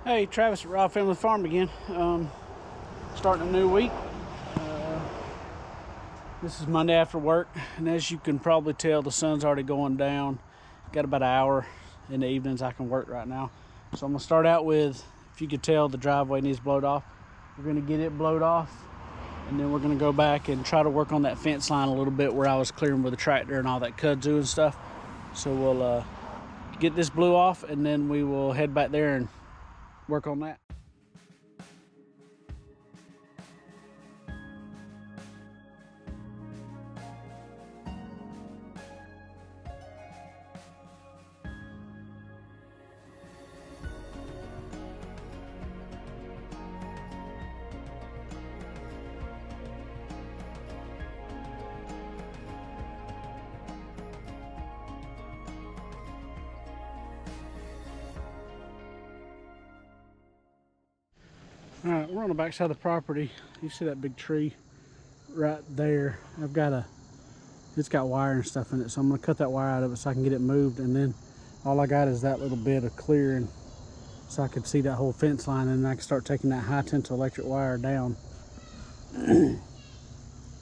Hey, Travis at Raw Family Farm again. Starting a new week. This is Monday after work, and as you can probably tell, the sun's already going down. Got about an hour in the evenings I can work right now. So I'm gonna start out with, if you could tell, the driveway needs blowed off. We're gonna get it blowed off, and then we're gonna go back and try to work on that fence line a little bit where I was clearing with the tractor and all that kudzu and stuff. So we'll get this blew off, and then we will head back there and work on that. All right, we're on the back side of the property. You see that big tree right there? It's got wire and stuff in it, so I'm gonna cut that wire out of it so I can get it moved, and then all I got is that little bit of clearing so I can see that whole fence line, and then I can start taking that high tensile electric wire down and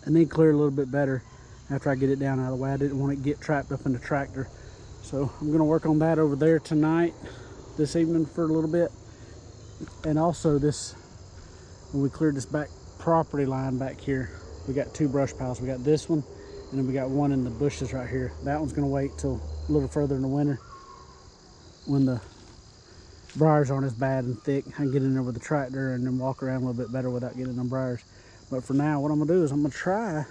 then clear a little bit better after I get it down out of the way. I didn't want it to get trapped up in the tractor. So I'm gonna work on that over there tonight, this evening for a little bit. And also when we cleared this back property line back here, we got two brush piles. We got this one, and then we got one in the bushes right here. That one's gonna wait till a little further in the winter when the briars aren't as bad and thick. I can get in there with the tractor and then walk around a little bit better without getting them briars. But for now, what I'm gonna do is I'm gonna try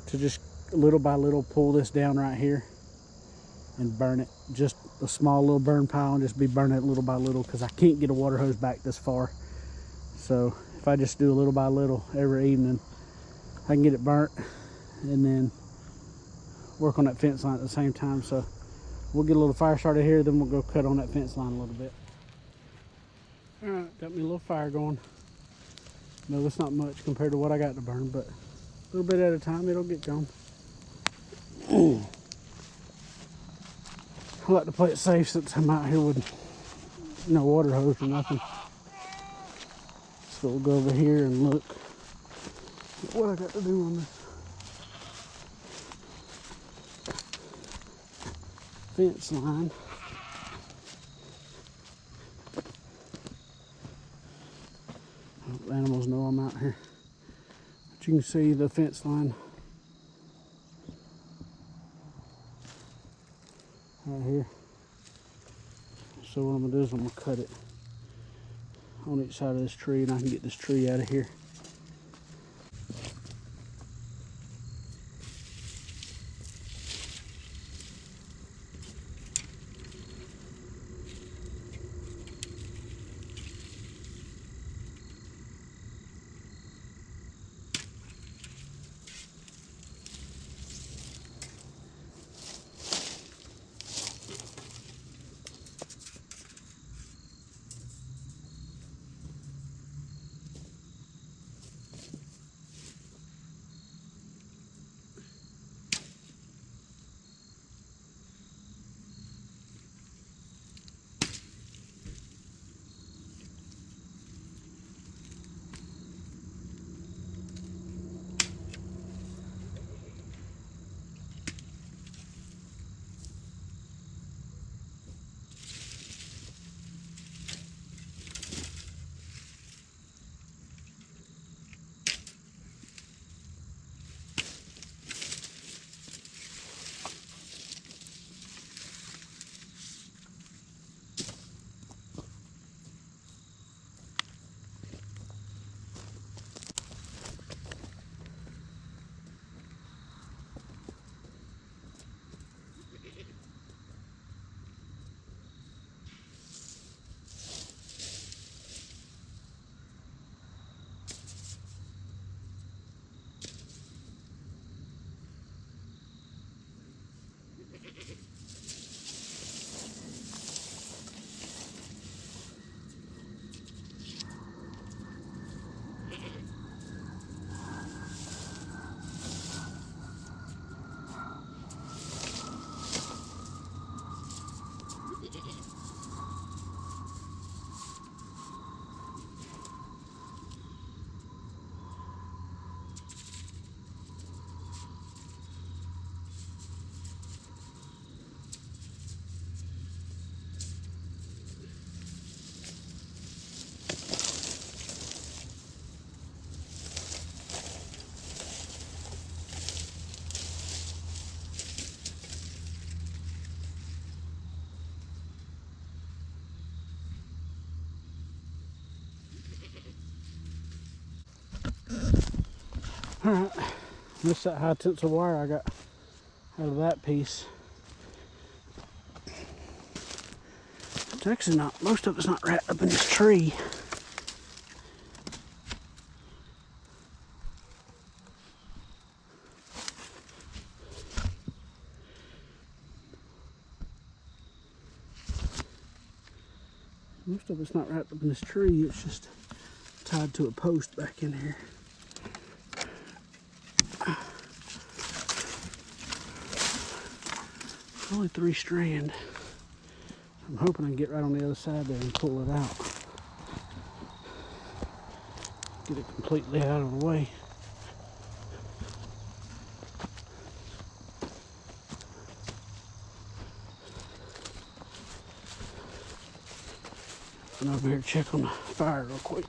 to just little by little pull this down right here and burn it. Just a small little burn pile, and just be burning it little by little, because I can't get a water hose back this far. So if I just do a little by little every evening, I can get it burnt and then work on that fence line at the same time. So we'll get a little fire started here, then we'll go cut on that fence line a little bit. All right, got me a little fire going. No, that's not much compared to what I got to burn, but a little bit at a time, it'll get going. I like to play it safe since I'm out here with no water hose or nothing. So we'll go over here and look at what I got to do on this fence line. I hope the animals know I'm out here. But you can see the fence line right here. So what I'm gonna do is I'm gonna cut it on each side of this tree, and I can get this tree out of here. Alright, that's that high tensile wire I got out of that piece. It's actually not, most of it's not wrapped up in this tree. Most of it's not wrapped up in this tree, it's just tied to a post back in here. Only 3 strand. I'm hoping I can get right on the other side there and pull it out. Get it completely out of the way. And over here check on the fire real quick.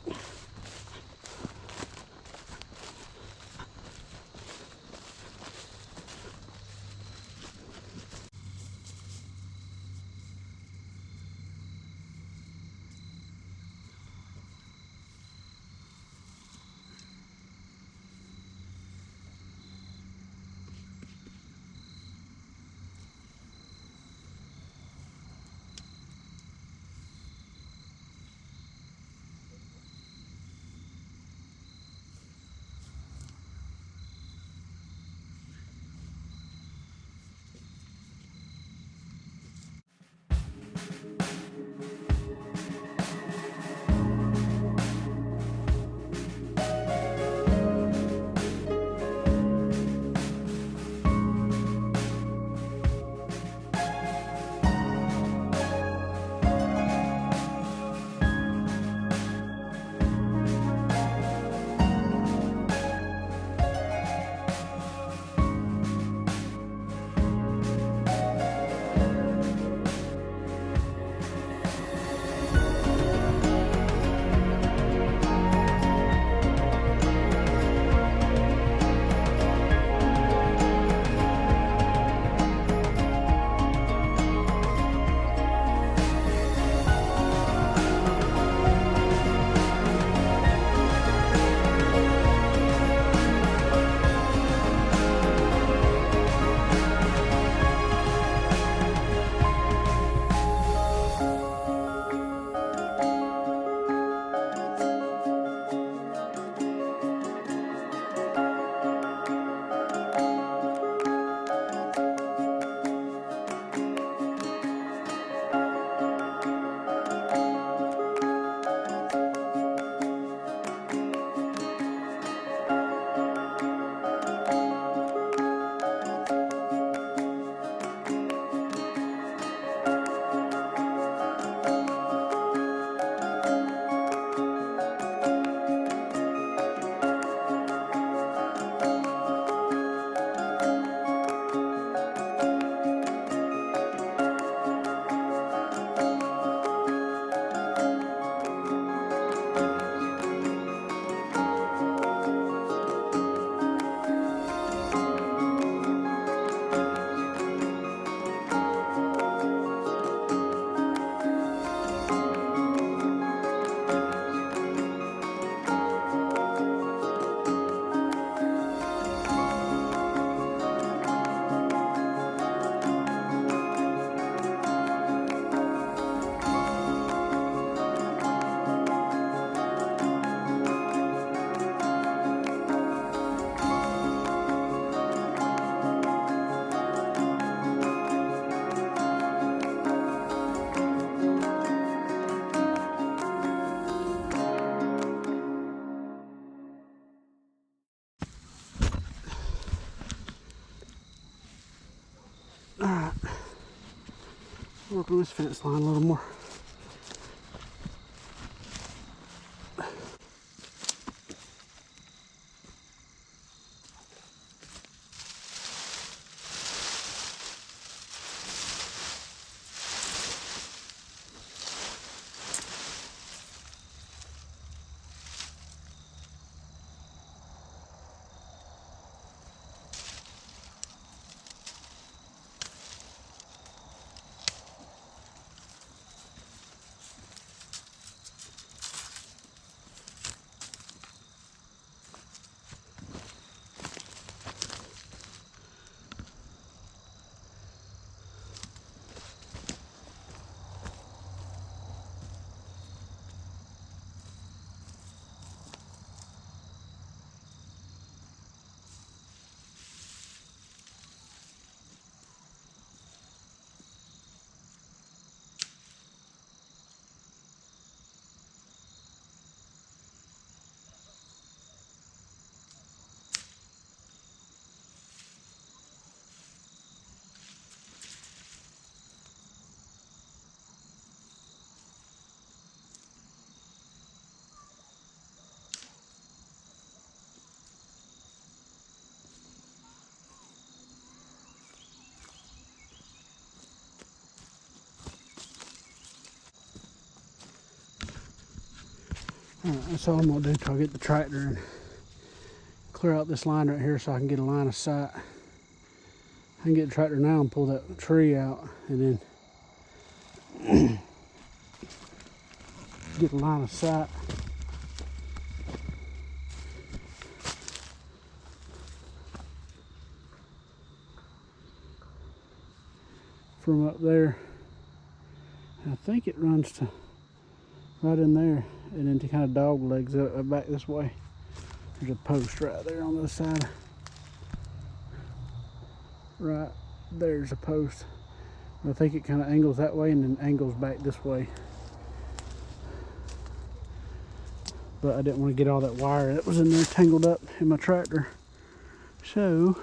Alright, work on this fence line a little more. Alright, that's all I'm gonna do till I get the tractor and clear out this line right here so I can get a line of sight. I can get the tractor now and pull that tree out and then get a line of sight. From up there. I think it runs to right in there and then to kind of dog legs up back this way. There's a post right there on the side. Right there's a post. I think it kind of angles that way and then angles back this way. But I didn't want to get all that wire that was in there tangled up in my tractor. So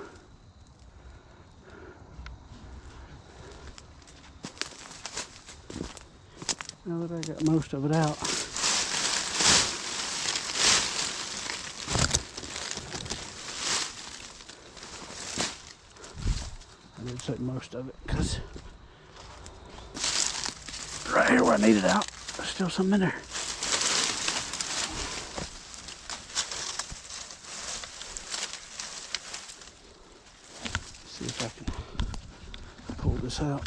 now that I got most of it out, I did say most of it because right here where I need it out, there's still some in there. Let's see if I can pull this out.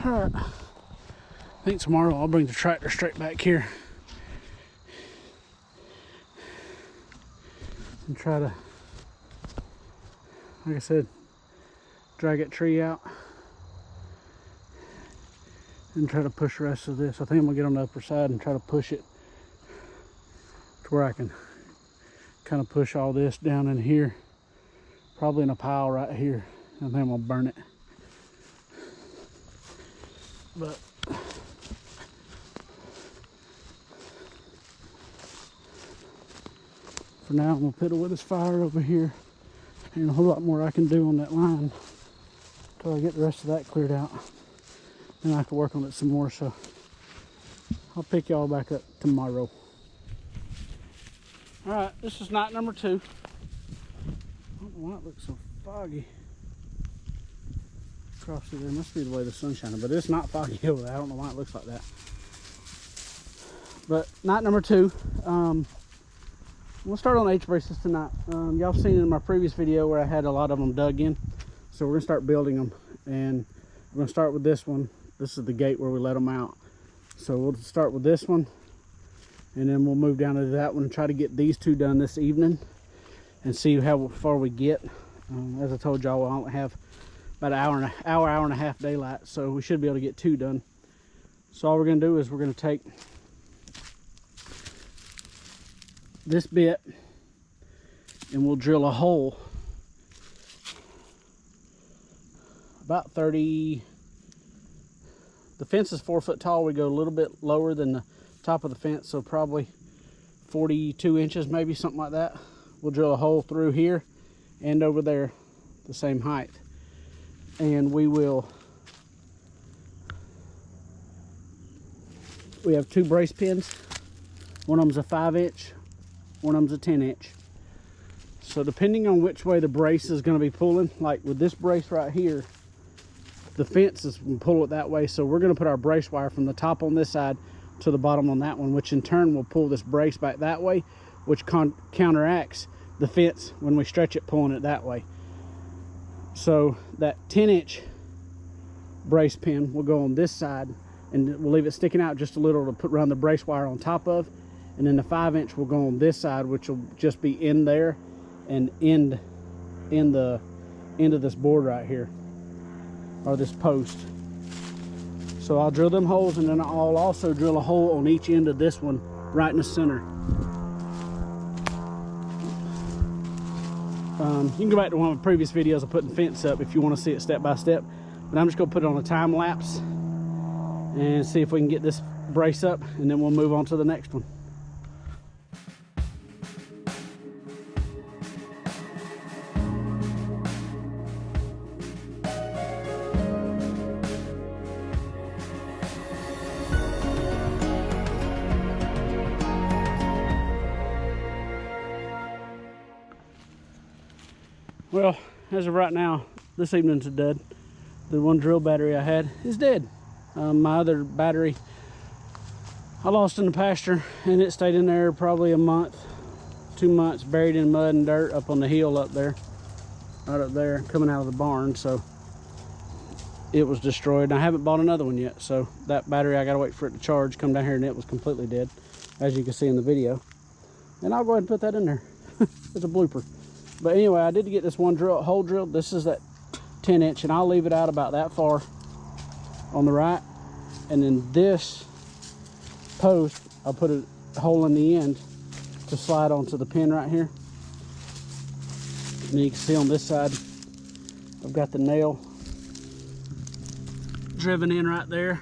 Alright, I think tomorrow I'll bring the tractor straight back here and try to, like I said, drag that tree out and try to push the rest of this. I think I'm gonna get on the upper side and try to push it to where I can kind of push all this down in here, probably in a pile right here. I think I'm gonna burn it. But for now, I'm gonna put it with this fire over here. Ain't a whole lot more I can do on that line until I get the rest of that cleared out. Then I can work on it some more. So I'll pick y'all back up tomorrow. All right, this is night number 2. I don't know why it looks so foggy. Across through there, must be the way the sun's shining, but it's not foggy over there. I don't know why it looks like that. But night number 2, we'll start on H-braces tonight. Y'all seen in my previous video where I had a lot of them dug in, so we're gonna start building them, and we're gonna start with this one. This is the gate where we let them out, so we'll start with this one, and then we'll move down to that one and try to get these 2 done this evening and see how far we get. As I told y'all, I only have about an hour and a half daylight, so we should be able to get 2 done. So all we're gonna do is we're gonna take this bit and we'll drill a hole about 30. The fence is 4 foot tall. We go a little bit lower than the top of the fence, so probably 42 inches, maybe something like that. We'll drill a hole through here and over there, the same height. And we have 2 brace pins. One of them's a 5-inch, one of them's a 10-inch. So depending on which way the brace is going to be pulling, like with this brace right here, the fence is going to pull it that way. So we're going to put our brace wire from the top on this side to the bottom on that one, which in turn will pull this brace back that way, which counteracts the fence when we stretch it, pulling it that way. So that 10-inch brace pin will go on this side, and we'll leave it sticking out just a little to put around the brace wire on top of. And then the 5-inch will go on this side, which will just be in there and end in the end of this board right here, or this post. So I'll drill them holes, and then I'll also drill a hole on each end of this one right in the center. You can go back to one of my previous videos of putting the fence up if you want to see it step by step, but I'm just going to put it on a time lapse and see if we can get this brace up, and then we'll move on to the next one. Well, as of right now, this evening's dead. The one drill battery I had is dead. My other battery I lost in the pasture, and it stayed in there probably a month, 2 months, buried in mud and dirt up on the hill up there, right up there, coming out of the barn. So it was destroyed, and I haven't bought another one yet. So that battery, I gotta wait for it to charge, come down here, and it was completely dead, as you can see in the video. And I'll go ahead and put that in there. It's a blooper. But anyway, I did get this one hole drilled. This is that 10-inch, and I'll leave it out about that far on the right. And then this post, I'll put a hole in the end to slide onto the pin right here. And you can see on this side, I've got the nail driven in right there.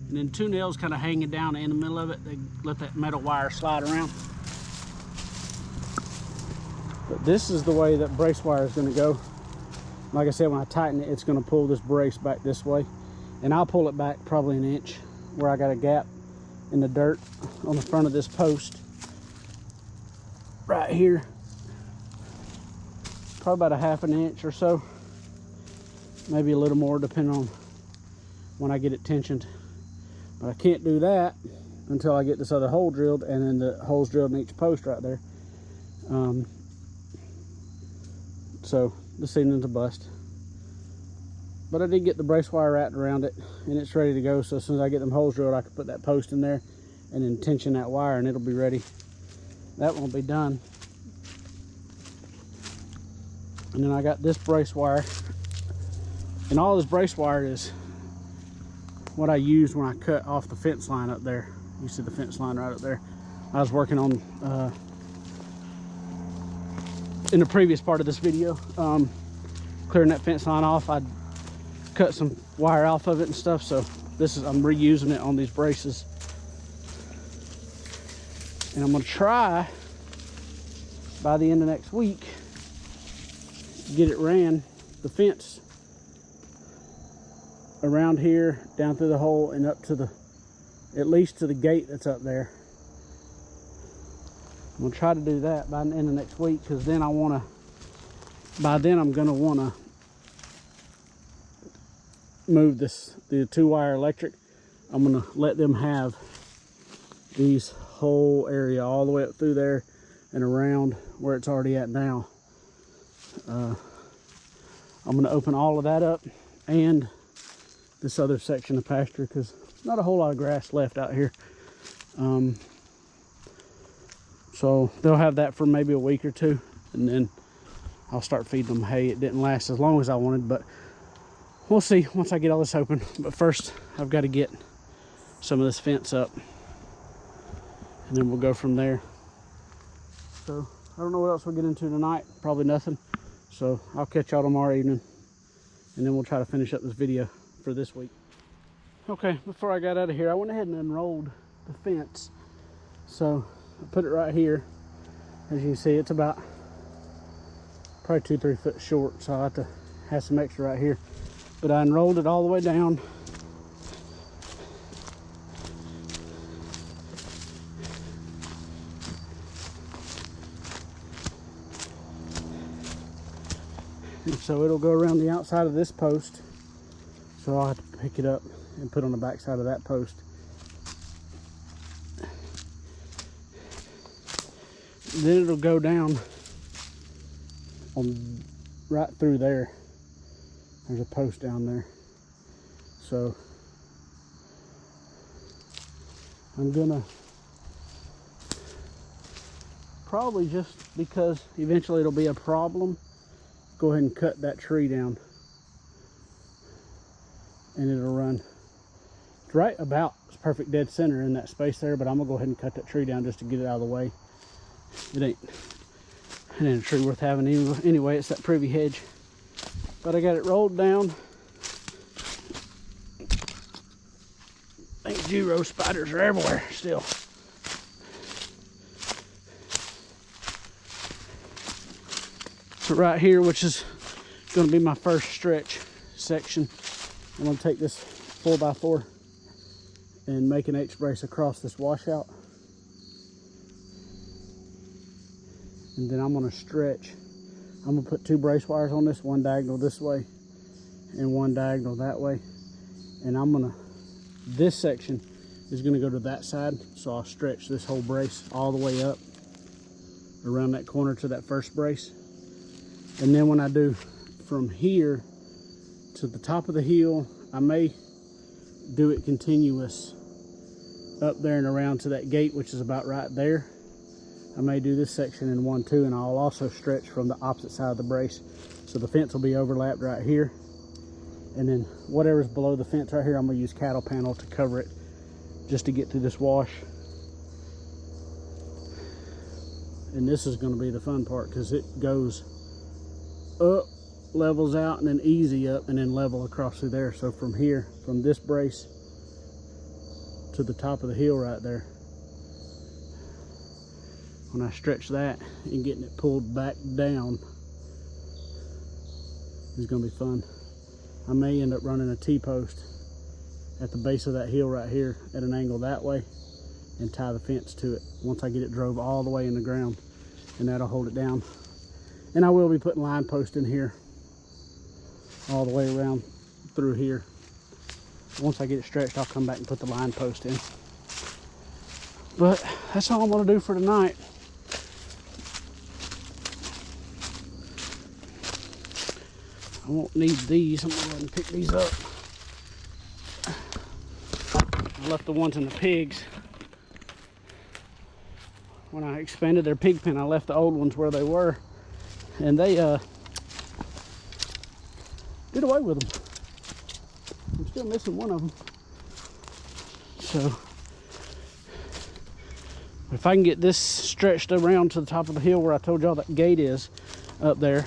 And then 2 nails kind of hanging down in the middle of it. They let that metal wire slide around. But this is the way that brace wire is going to go. Like I said, when I tighten it, it's going to pull this brace back this way. And I'll pull it back probably 1 inch where I got a gap in the dirt on the front of this post. Right here. Probably about 1/2 inch or so. Maybe a little more depending on when I get it tensioned. But I can't do that until I get this other hole drilled, and then the holes drilled in each post right there. So this evening's a bust. But I did get the brace wire wrapped around it, and it's ready to go. So as soon as I get them holes drilled, I can put that post in there and then tension that wire, and it'll be ready. That won't be done. And then I got this brace wire, and all this brace wire is what I used when I cut off the fence line up there. You see the fence line right up there. I was working on in the previous part of this video, clearing that fence line off. I cut some wire off of it and stuff, so this is, I'm reusing it on these braces. And I'm gonna try by the end of next week get it ran, the fence around here, down through the hole, and up to the, at least to the gate that's up there. I'm gonna try to do that by the end of next week, because then I wanna, by then I'm gonna wanna move this, the 2-wire electric. I'm gonna let them have these whole area all the way up through there and around where it's already at now. I'm gonna open all of that up, and this other section of pasture, because not a whole lot of grass left out here. So they'll have that for maybe a week or 2, and then I'll start feeding them hay. It didn't last as long as I wanted, but we'll see once I get all this open. But first, I've got to get some of this fence up, and then we'll go from there. So I don't know what else we'll get into tonight. Probably nothing. So I'll catch y'all tomorrow evening, and then we'll try to finish up this video for this week. Okay, before I got out of here, I went ahead and unrolled the fence. So I put it right here. As you can see, it's about probably 2-3 foot short, so I'll have to have some extra right here. But I unrolled it all the way down. And so it'll go around the outside of this post. So I'll have to pick it up and put on the back side of that post. Then it'll go down on right through there. There's a post down there. So I'm gonna probably, just because eventually it'll be a problem, go ahead and cut that tree down, and it'll run. It's right about perfect dead center in that space there, but I'm gonna go ahead and cut that tree down just to get it out of the way. It ain't a tree worth having anyway. It's that privy hedge. But I got it rolled down. I think Juro spiders are everywhere still. So right here, which is going to be my first stretch section, I'm going to take this 4x4 and make an H-brace across this washout. And then I'm going to stretch. I'm going to put 2 brace wires on this, one diagonal this way and one diagonal that way. And this section is going to go to that side, so I'll stretch this whole brace all the way up around that corner to that first brace. And then when I do from here to the top of the hill, I may do it continuous up there and around to that gate, which is about right there. I may do this section in 1, 2, and I'll also stretch from the opposite side of the brace. So the fence will be overlapped right here. And then whatever's below the fence right here, I'm gonna use cattle panel to cover it just to get through this wash. And this is gonna be the fun part, because it goes up, levels out, and then easy up, and then level across through there. So from here, from this brace to the top of the hill right there, when I stretch that and getting it pulled back down is going to be fun. I may end up running a T-post at the base of that hill right here at an angle that way and tie the fence to it once I get it drove all the way in the ground, and that'll hold it down. And I will be putting line post in here all the way around through here. Once I get it stretched, I'll come back and put the line post in. But that's all I'm going to do for tonight. I won't need these. I'm going to go ahead and pick these up. I left the ones in the pigs. When I expanded their pig pen, I left the old ones where they were. And they did away with them. I'm still missing one of them. So if I can get this stretched around to the top of the hill where I told y'all that gate is up there,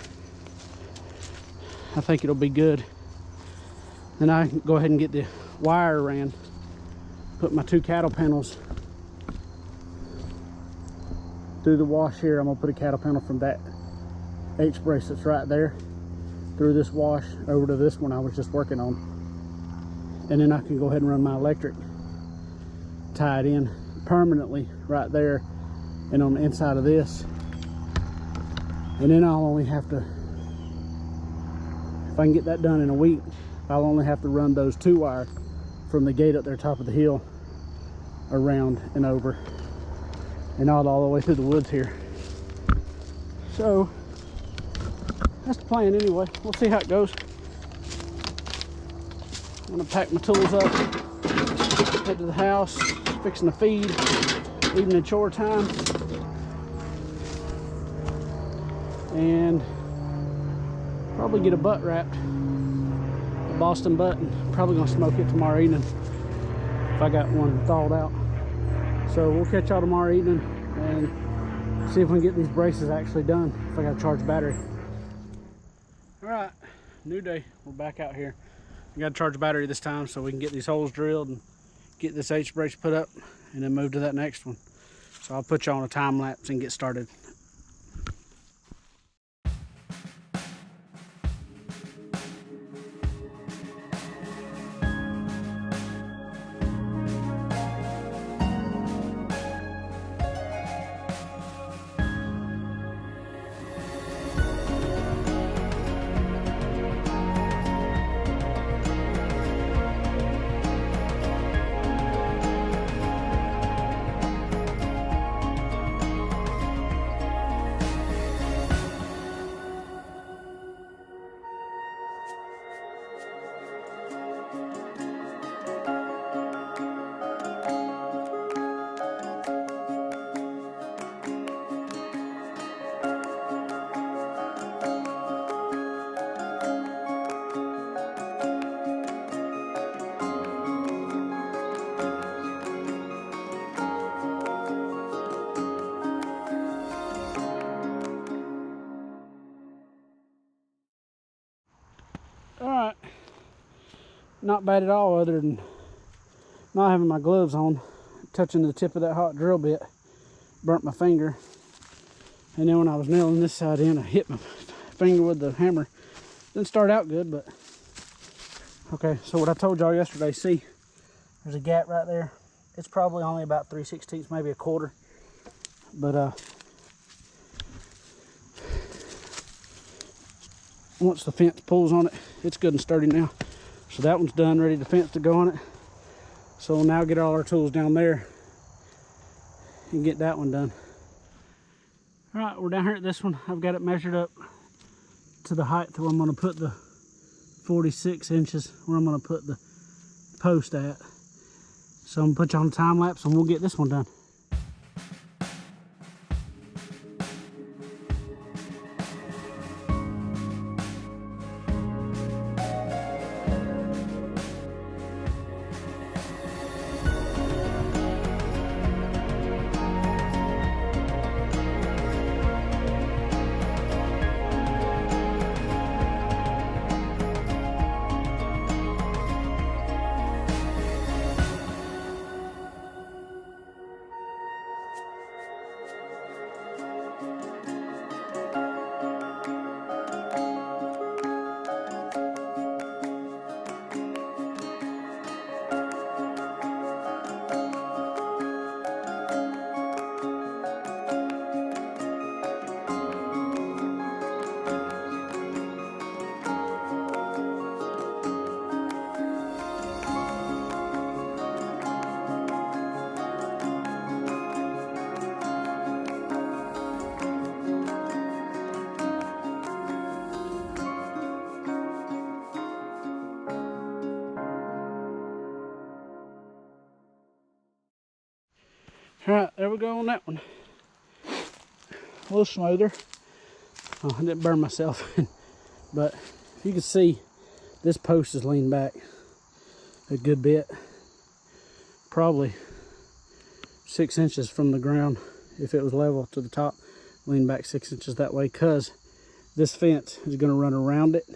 I think it'll be good. Then I can go ahead and get the wire ran, put my 2 cattle panels through the wash here. I'm gonna put a cattle panel from that H-brace that's right there through this wash over to this one I was just working on. And then I can go ahead and run my electric, tie it in permanently right there and on the inside of this. And then I'll only have to, if I can get that done in a week, I'll only have to run those 2 wire from the gate up there top of the hill around and over and not all the way through the woods here. So that's the plan anyway. We'll see how it goes. I'm gonna pack my tools up, head to the house, fixing to feed, evening chore time, and probably get a butt wrapped, a Boston butt, and probably gonna smoke it tomorrow evening if I got one thawed out. So we'll catch y'all tomorrow evening, and See if we can get these braces actually done, if I gotta charge battery. All right, new day, we're back out here. I gotta charge battery this time so we can get these holes drilled and get this H brace put up and then move to that next one. So I'll put you on a time lapse and get started. All right, not bad at all, other than not having my gloves on, touching the tip of that hot drill bit, burnt my finger. And then when I was nailing this side in, I hit my finger with the hammer. Didn't start out good, but okay. So what I told y'all yesterday, see, there's a gap right there. It's probably only about 3/16, maybe a quarter. But once the fence pulls on it, it's good and sturdy now. So that one's done, ready to fence to go on it. So we'll now get all our tools down there and get that one done. All right, we're down here at this one. I've got it measured up to the height where I'm gonna put the 46 inches, where I'm gonna put the post at. So I'm gonna put you on a time lapse and we'll get this one done. All right, there we go on that one. A little smoother. Oh, I didn't burn myself. But you can see this post is leaned back a good bit. Probably 6 inches from the ground. If it was level to the top, lean back 6 inches that way, because this fence is going to run around it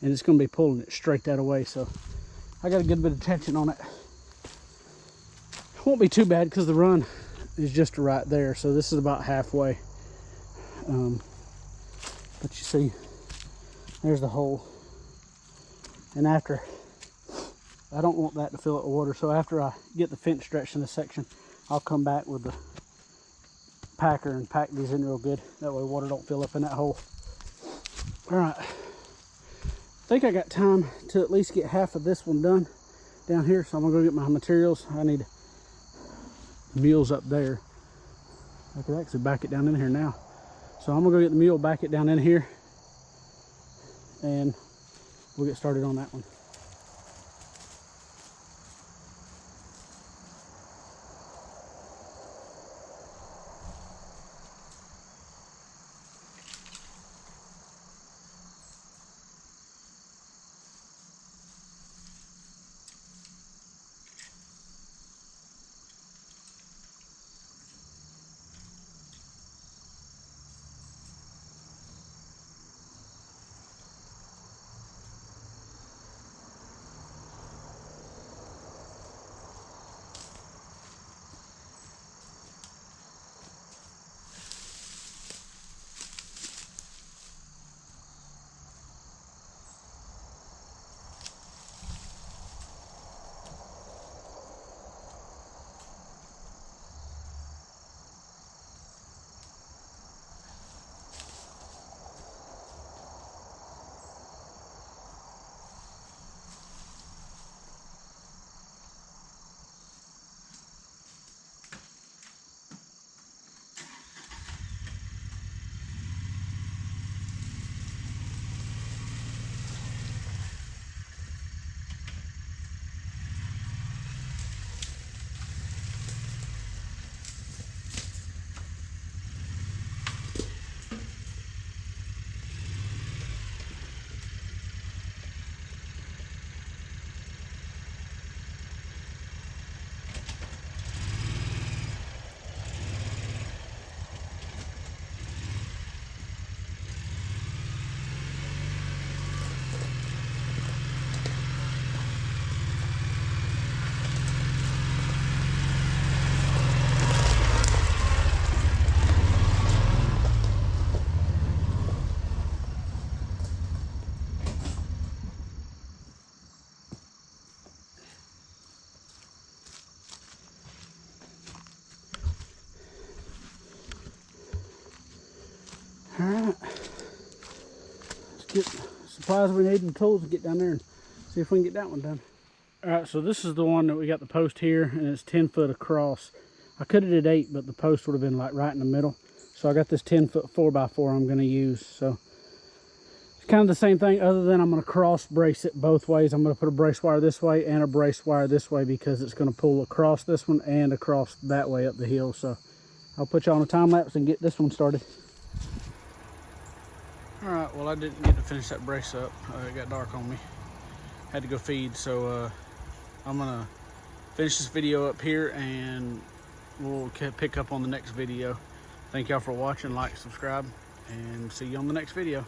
and it's going to be pulling it straight that way. So I got a good bit of tension on it. Won't be too bad because the run is just right there, so this is about halfway. But you see, there's the hole, and after, I don't want that to fill up with water, so after I get the fence stretched in this section, I'll come back with the packer and pack these in real good. That way water don't fill up in that hole. All right, I think I got time to at least get half of this one done down here, so I'm gonna go get my materials. I need mules up there. I could actually back it down in here now. So I'm gonna go get the mule, back it down in here, and we'll get started on that one. get supplies we need and tools and get down there and see if we can get that one done. All right, so this is the one that we got the post here, and it's 10 foot across. I could have did 8, but the post would have been like right in the middle. So I got this 10 foot 4x4 I'm gonna use. So it's kind of the same thing, other than I'm gonna cross brace it both ways. I'm gonna put a brace wire this way and a brace wire this way, because it's gonna pull across this one and across that way up the hill. So I'll put you on a time lapse and get this one started. All right, well, I didn't get to finish that brace up. It got dark on me. Had to go feed, so I'm gonna finish this video up here and we'll pick up on the next video. Thank y'all for watching, like, subscribe, and see you on the next video.